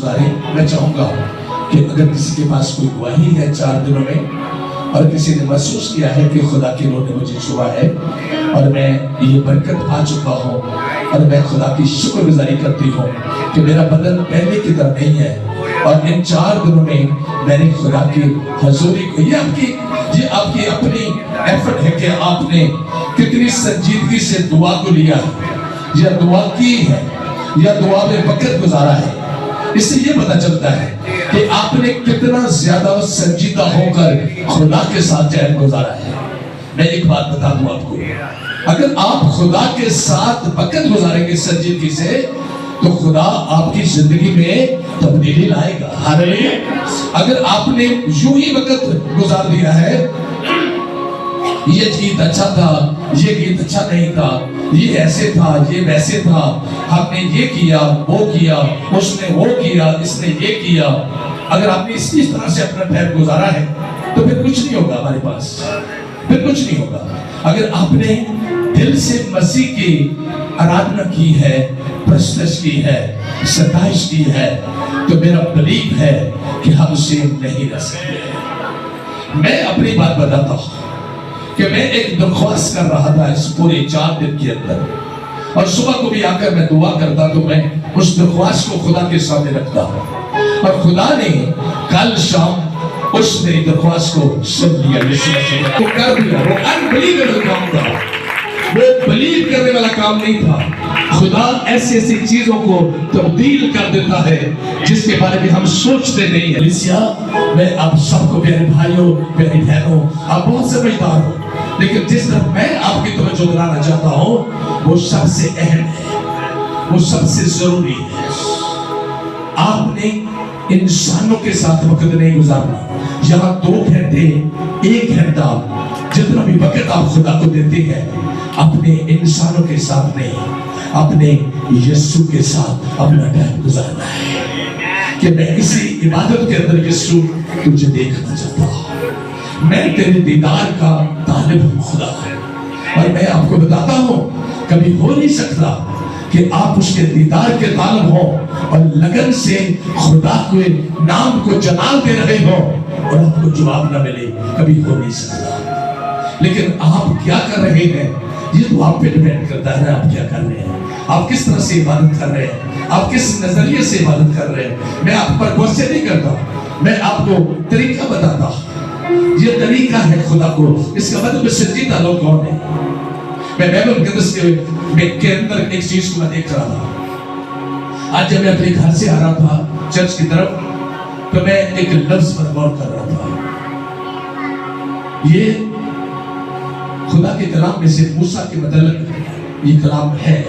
میں چاہوں گا کہ اگر کسی کے پاس کوئی گواہی ہے 4 دنوں میں اور کسی نے محسوس کیا ہے کہ خدا کی روح نے مجھے چھوا ہے اور میں یہ برکت پا چکا ہوں اور میں خدا کی شکر گزاری کرتی ہوں کہ میرا بدن پہلے کی طرح نہیں ہے اور ان 4 دنوں میں میں نے خدا کی حضوری کو یہ آپ کی اپنی ایفرٹ ہے کہ آپ نے کتنی سنجیدگی سے دعا کو لیا ہے یا دعا کی ہے یا دعا میں وقت گزارا ہے. اس سے یہ پتہ چلتا ہے کہ آپ نے کتنا زیادہ سنجیدہ ہو کر خدا کے ساتھ ٹائم گزارا ہے. میں ایک بات بتا دوں آپ کو، اگر آپ خدا کے ساتھ وقت گزاریں گے سنجیدگی سے تو خدا آپ کی زندگی میں تبدیلی لائے گا. ہاللیلویا. اگر آپ نے یوں ہی وقت گزار دیا ہے، یہ گیت اچھا تھا، یہ گیت اچھا نہیں تھا، یہ ایسے تھا، یہ ویسے تھا، ہم نے یہ کیا، وہ کیا، اس نے وہ کیا، اس نے یہ کیا، اگر آپ نے اس طرح سے اپنا ٹائم گزارا ہے تو پھر کچھ نہیں ہوگا ہمارے پاس، پھر کچھ نہیں ہوگا. اگر آپ نے دل سے مسیح کی آرادھنا کی ہے، پرستش کی ہے، ستائش کی ہے تو میرا بلیف ہے کہ ہم اسے نہیں رہ سکتے. میں اپنی بات بتاتا ہوں کہ میں ایک درخواست کر رہا تھا اس پورے 4 دن کے اندر اور صبح کو بھی آ کر میں دعا کرتا تو میں اس درخواست کو خدا کے سامنے رکھتا ہوں اور خدا نے کل شام اس میری درخواست کو سن لیا، وہ کر دیا. وہ انبلیویبل کام تھا، وہ بلیو کرنے والا کام نہیں تھا. خدا ایسی چیزوں کو تبدیل کر دیتا ہے جس کے بارے میں ہم سوچتے نہیں ہیں. میں آپ سب کو پیارے بھائیوں پیاری بہنوں، آپ بہت سمجھدار ہو، لیکن جس طرح میں آپ کی توجہ دلانا چاہتا ہوں وہ سب سے اہم ہے، وہ سب سے ضروری ہے. آپ نے انسانوں کے ساتھ وقت نہیں گزارنا. یہاں 2 گھنٹے 1 گھنٹہ جتنا بھی وقت آپ خدا کو دیتے ہیں اپنے انسانوں کے ساتھ نہیں، اپنے یسوع کے ساتھ اپنا ٹائم گزارنا ہے کہ میں اسی عبادت کے اندر یسوع تجھے دیکھنا چاہتا ہوں. میں تیرے دیدار کا طالب ہوں خدا، اور میں آپ کو بتاتا ہوں کبھی ہو نہیں سکتا کہ آپ اس کے دیدار کے طالب ہوں اور لگن سے خدا کے نام کو جلال دے رہے ہوں اور آپ کو جواب نہ ملے. کبھی ہو نہیں سکتا. لیکن آپ کیا کر رہے ہیں یہ تو آپ پہ ڈیپینڈ کرتا ہے. آپ کیا کر رہے ہیں، آپ کس طرح سے عبادت کر رہے ہیں، آپ کس نظریے سے عبادت کر رہے ہیں. میں آپ پر کوشچن نہیں کرتا، میں آپ کو طریقہ بتاتا ہوں. یہ طریقہ ہے خدا کو، اس کا مطلب سنجیدہ لوگ کون ہیں. میں بائبل مقدس کے اندر ایک چیز کو میں دیکھ رہا تھا. آج جب میں اپنے گھر سے آ رہا تھا چرچ کی طرف تو میں ایک لفظ پر غور کر رہا تھا. یہ خدا کے کلام میں سے موسیٰ کے متعلق یہ کلام ہے.